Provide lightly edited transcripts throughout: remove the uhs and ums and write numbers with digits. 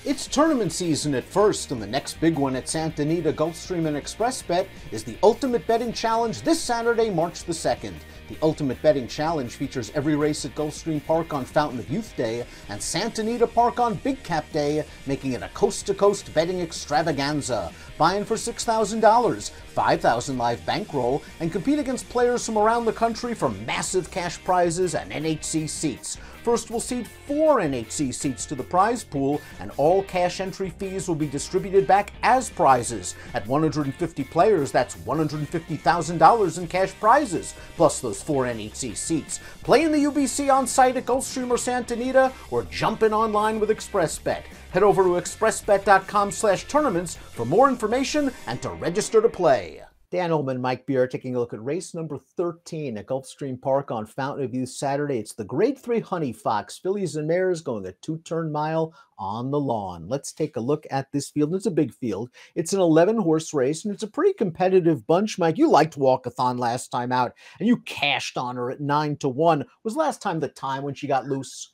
It's tournament season at first, and the next big one at Santa Anita Gulfstream and Express Bet is the Ultimate Betting Challenge this Saturday, March the 2nd. The Ultimate Betting Challenge features every race at Gulfstream Park on Fountain of Youth Day and Santa Anita Park on Big Cap Day, making it a coast-to-coast betting extravaganza. Buy in for $6,000, $5,000 live bankroll, and compete against players from around the country for massive cash prizes and NHC seats. First, we'll seed 4 NHC seats to the prize pool, and all cash entry fees will be distributed back as prizes. At 150 players, that's $150,000 in cash prizes, plus those 4 NHC seats. Play in the UBC on site at Gulfstream or Santa Anita, or jump in online with ExpressBet. Head over to expressbet.com/tournaments for more information and to register to play. Dan Illman, Mike Beer, taking a look at race number 13 at Gulfstream Park on Fountain of Youth Saturday. It's the Grade 3 Honey Fox Fillies and Mares going a 2-turn mile on the lawn. Let's take a look at this field. It's a big field. It's an 11-horse race, and it's a pretty competitive bunch. Mike, you liked Walkathon last time out, and you cashed on her at 9-1. Was last time the time when she got loose?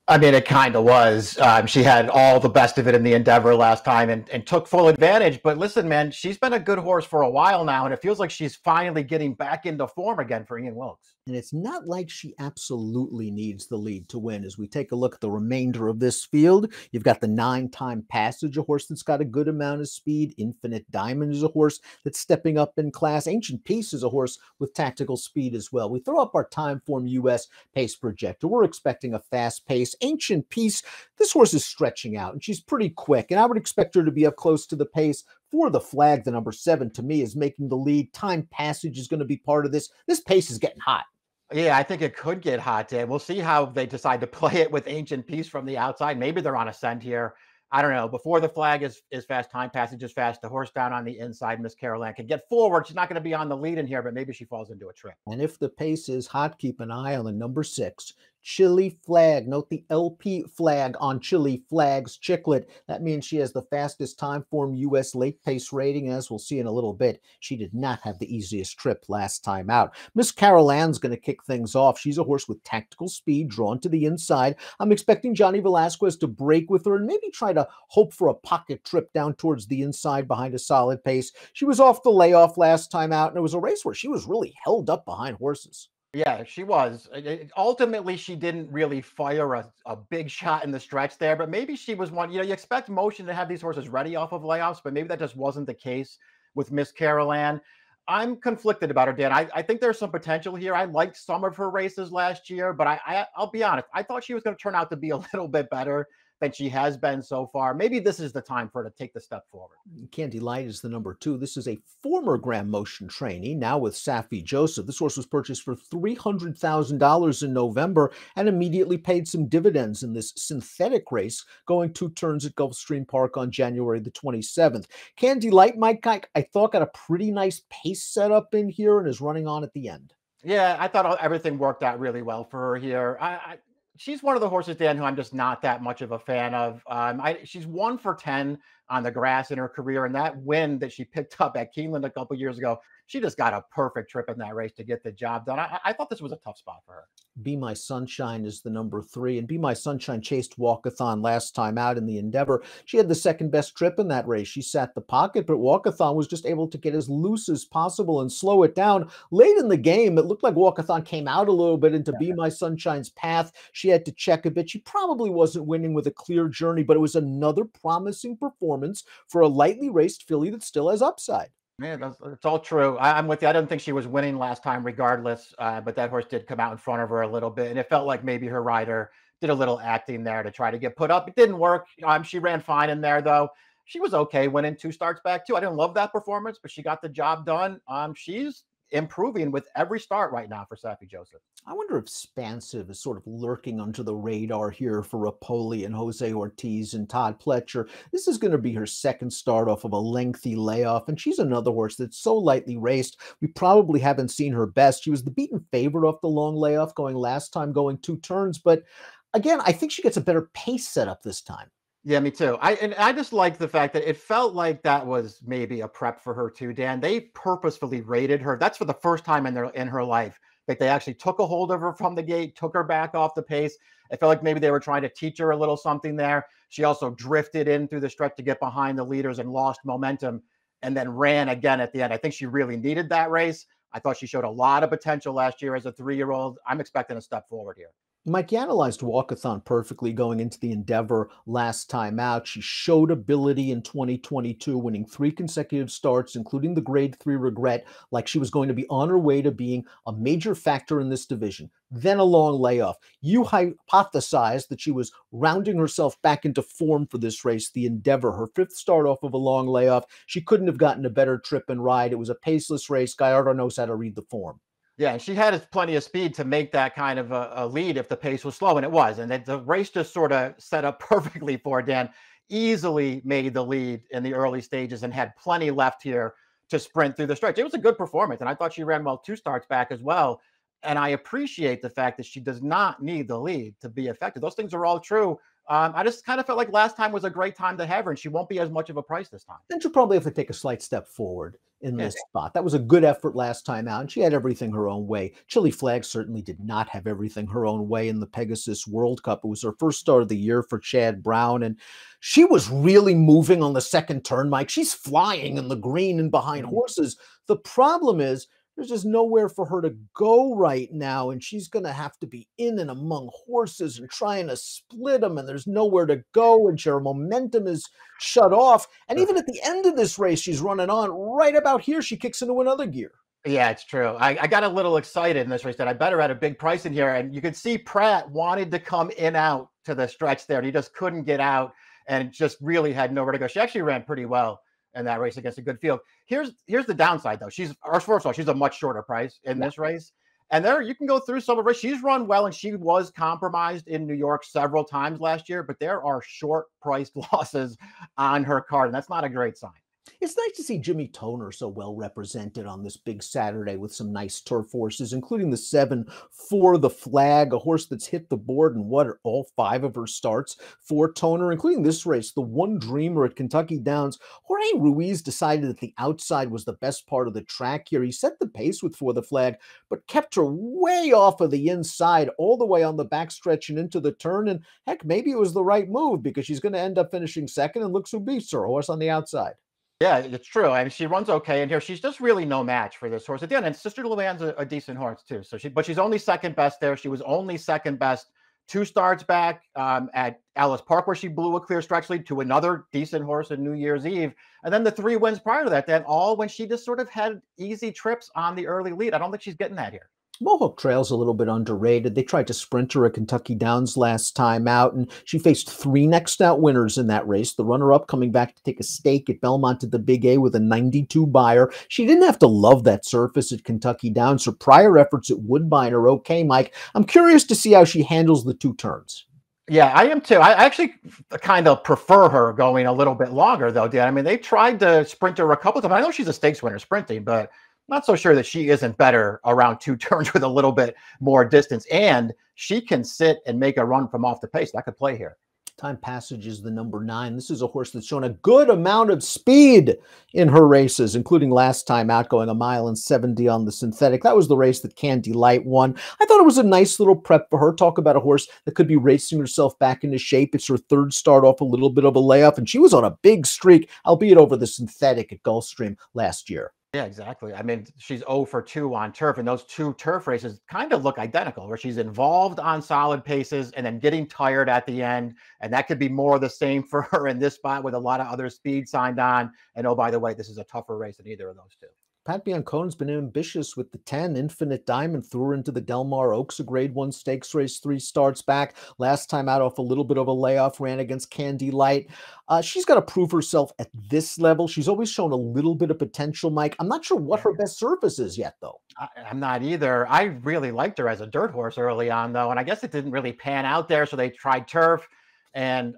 I mean, it kind of was. She had all the best of it in the Endeavor last time and took full advantage. But listen, man, she's been a good horse for a while now, and it feels like she's finally getting back into form again for Ian Wilkes. And it's not like she absolutely needs the lead to win. As we take a look at the remainder of this field, you've got the 9-Time Passage, a horse that's got a good amount of speed. Infinite Diamond is a horse that's stepping up in class. Ancient Peace is a horse with tactical speed as well. We throw up our Timeform US pace projector. We're expecting a fast pace. Ancient Peace, this horse is stretching out, and she's pretty quick, and I would expect her to be up close to the pace. For the flag, the number 7 to me is making the lead. Time Passage is going to be part of this. This pace is getting hot. Yeah, I think it could get hot, Dan. We'll see how they decide to play it with Ancient Peace from the outside. Maybe they're on a scent here. I don't know. Before the flag is fast, Time Passage is fast. The horse down on the inside, Miss Caroline, can get forward. She's not going to be on the lead in here, but maybe she falls into a trip. And if the pace is hot, keep an eye on the number 6. Chili Flag. Note the LP flag on Chili Flag's Chicklet. That means she has the fastest Timeform US late pace rating. As we'll see in a little bit, she did not have the easiest trip last time out. Miss Carol Ann's going to kick things off. She's a horse with tactical speed, drawn to the inside. I'm expecting Johnny Velasquez to break with her and maybe try to hope for a pocket trip down towards the inside behind a solid pace. She was off the layoff last time out, and it was a race where she was really held up behind horses. Yeah, she was. Ultimately, she didn't really fire a big shot in the stretch there, but maybe she was one. You know, you expect Motion to have these horses ready off of layoffs, but maybe that just wasn't the case with Miss Carol Ann. I'm conflicted about her, Dan. I think there's some potential here. I liked some of her races last year, but I'll be honest. I thought she was going to turn out to be a little bit better than she has been so far. Maybe this is the time for her to take the step forward. Candy Light is the number 2. This is a former Grand Motion trainee, now with Safi Joseph. This horse was purchased for $300,000 in November and immediately paid some dividends in this synthetic race, going 2 turns at Gulfstream Park on January the 27th. Candy Light, Mike, I thought got a pretty nice pace set up in here and is running on at the end. Yeah, I thought everything worked out really well for her here. She's one of the horses, Dan, who I'm just not that much of a fan of. She's 1 for 10 on the grass in her career, and that win that she picked up at Keeneland a couple years ago, she just got a perfect trip in that race to get the job done. I thought this was a tough spot for her. Be My Sunshine is the number 3, and Be My Sunshine chased Walkathon last time out in the Endeavor. She had the second best trip in that race. She sat the pocket, but Walkathon was just able to get as loose as possible and slow it down. Late in the game, it looked like Walkathon came out a little bit into Be My Sunshine's path. She had to check a bit. She probably wasn't winning with a clear journey, but it was another promising performance for a lightly raced filly that still has upside. Yeah, it's all true. I'm with you. I didn't think she was winning last time regardless, but that horse did come out in front of her a little bit, and it felt like maybe her rider did a little acting there to try to get put up. It didn't work. She ran fine in there, though. She was okay winning 2 starts back, too. I didn't love that performance, but she got the job done. She's improving with every start right now for Safi Joseph. I wonder if Spansive is sort of lurking under the radar here for Rapoli and Jose Ortiz and Todd Pletcher. This is going to be her second start off of a lengthy layoff, and she's another horse that's so lightly raced, we probably haven't seen her best. She was the beaten favorite off the long layoff going 2 turns, but again, I think she gets a better pace setup this time. Yeah, me too. I just like the fact that it felt like that was maybe a prep for her too, Dan. They purposefully rated her. That's for the first time in her life that they actually took a hold of her from the gate, took her back off the pace. It felt like maybe they were trying to teach her a little something there. She also drifted in through the stretch to get behind the leaders and lost momentum and then ran again at the end. I think she really needed that race. I thought she showed a lot of potential last year as a 3-year-old. I'm expecting a step forward here. Mike, you analyzed Walkathon perfectly going into the Endeavor last time out. She showed ability in 2022, winning 3 consecutive starts, including the Grade 3 regret, like she was going to be on her way to being a major factor in this division. Then a long layoff. You hypothesized that she was rounding herself back into form for this race, the Endeavor, her 5th start off of a long layoff. She couldn't have gotten a better trip and ride. It was a paceless race. Gallardo knows how to read the form. Yeah, and she had plenty of speed to make that kind of a lead if the pace was slow, and it was. And the race just sort of set up perfectly for Dan. Easily made the lead in the early stages and had plenty left here to sprint through the stretch. It was a good performance, and I thought she ran well 2 starts back as well. And I appreciate the fact that she does not need the lead to be effective. Those things are all true. I just kind of felt like last time was a great time to have her, and she won't be as much of a price this time. Then she'll probably have to take a slight step forward in this spot. That was a good effort last time out, and she had everything her own way. Chili Flag certainly did not have everything her own way in the Pegasus World Cup. It was her first start of the year for Chad Brown, and she was really moving on the second turn, Mike. She's flying in the green and behind horses. The problem is there's just nowhere for her to go right now, and she's going to have to be in and among horses and trying to split them, and there's nowhere to go, and her momentum is shut off. And even at the end of this race, she's running on. Right about here, she kicks into another gear. Yeah, it's true. I got a little excited in this race that I bet her at a big price in here, and you could see Pratt wanted to come in out to the stretch there, and he just couldn't get out and just really had nowhere to go. She actually ran pretty well in that race against a good field. Here's the downside, though. First of all, she's a much shorter price in this race. And there you can go through some of her. She's run well, and she was compromised in New York several times last year, but there are short priced losses on her card, and that's not a great sign. It's nice to see Jimmy Toner so well represented on this big Saturday with some nice turf horses, including the 7 For the Flag, a horse that's hit the board in what are all 5 of her starts for Toner, including this race, the One Dreamer at Kentucky Downs. Jorge Ruiz decided that the outside was the best part of the track here. He set the pace with For the Flag, but kept her way off of the inside, all the way on the backstretch and into the turn. And heck, maybe it was the right move because she's going to end up finishing second, and look who beats her, a horse on the outside. Yeah, it's true. I mean, she runs okay in here. She's just really no match for this horse at the end. And Sister Luann's a decent horse too. But she's only second best there. She was only second best 2 starts back at Ellis Park, where she blew a clear stretch lead to another decent horse in New Year's Eve. And then the 3 wins prior to that, then all when she just sort of had easy trips on the early lead. I don't think she's getting that here. Mohawk Trail's a little bit underrated. They tried to sprint her at Kentucky Downs last time out, and she faced 3 next out winners in that race. The runner-up coming back to take a stake at Belmont at the Big A with a 92 buyer. She didn't have to love that surface at Kentucky Downs. Her prior efforts at Woodbine are okay, Mike. I'm curious to see how she handles the 2 turns. Yeah, I am too. I actually kind of prefer her going a little bit longer, though, Dan. I mean, they tried to sprint her a couple of times. I know she's a stakes winner sprinting, but not so sure that she isn't better around 2 turns with a little bit more distance. And she can sit and make a run from off the pace. That could play here. Time Passage is the number 9. This is a horse that's shown a good amount of speed in her races, including last time out going 1.70 miles on the synthetic. That was the race that Candy Light won. I thought it was a nice little prep for her. Talk about a horse that could be racing herself back into shape. It's her 3rd start off a little bit of a layoff, and she was on a big streak, albeit over the synthetic at Gulfstream last year. Yeah, exactly. I mean, she's 0 for 2 on turf, and those 2 turf races kind of look identical, where she's involved on solid paces and then getting tired at the end. And that could be more of the same for her in this spot with a lot of other speed signed on. And oh, by the way, this is a tougher race than either of those 2. Pat Biancone's been ambitious with the 10. Infinite Diamond threw her into the Del Mar Oaks, a grade 1 stakes race, 3 starts back. Last time out off a little bit of a layoff, ran against Candy Light. She's got to prove herself at this level. She's always shown a little bit of potential, Mike. I'm not sure what her best surface is yet, though. I'm not either. I really liked her as a dirt horse early on, though, and I guess it didn't really pan out there, so they tried turf, and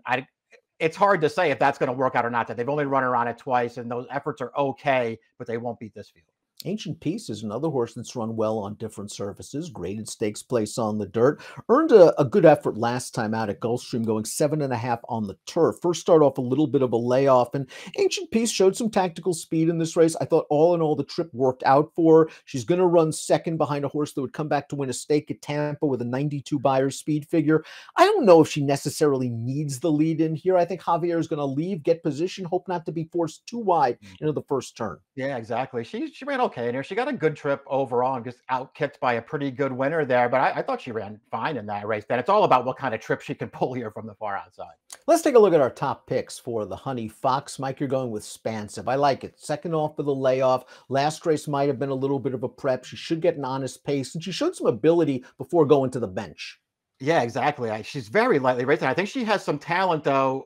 it's hard to say if that's going to work out or not. That they've only run her on it twice, and those efforts are okay, but they won't beat this field. Ancient Peace is another horse that's run well on different surfaces, graded stakes place on the dirt, earned a good effort last time out at Gulfstream, going 7.5 on the turf. First start off a little bit of a layoff, and Ancient Peace showed some tactical speed in this race. I thought all in all the trip worked out for her. She's going to run second behind a horse that would come back to win a stake at Tampa with a 92 Beyer speed figure. I don't know if she necessarily needs the lead in here. I think Javier is going to leave, get position, hope not to be forced too wide into the first turn. Yeah, exactly. She ran okay in here. She got a good trip overall and just outkicked by a pretty good winner there. But I thought she ran fine in that race. Then it's all about what kind of trip she can pull here from the far outside. Let's take a look at our top picks for the Honey Fox. Mike, you're going with Spansive. I like it. Second off with a layoff. Last race might have been a little bit of a prep. She should get an honest pace, and she showed some ability before going to the bench. Yeah, exactly. She's very lightly rated. I think she has some talent, though.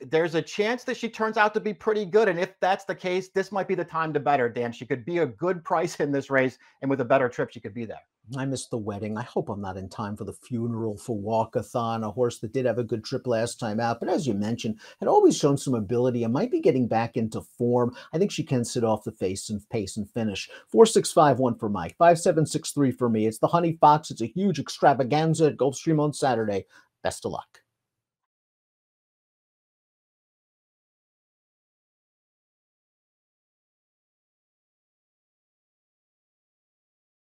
There's a chance that she turns out to be pretty good. And if that's the case, this might be the time to bet her, Dan. She could be a good price in this race. And with a better trip, she could be there. I missed the wedding. I hope I'm not in time for the funeral for Walkathon, a horse that did have a good trip last time out, but as you mentioned, had always shown some ability and might be getting back into form. I think she can sit off the face and pace and finish. 4-6-5-1 for Mike, 5-7-6-3 for me. It's the Honey Fox. It's a huge extravaganza at Gulfstream on Saturday. Best of luck.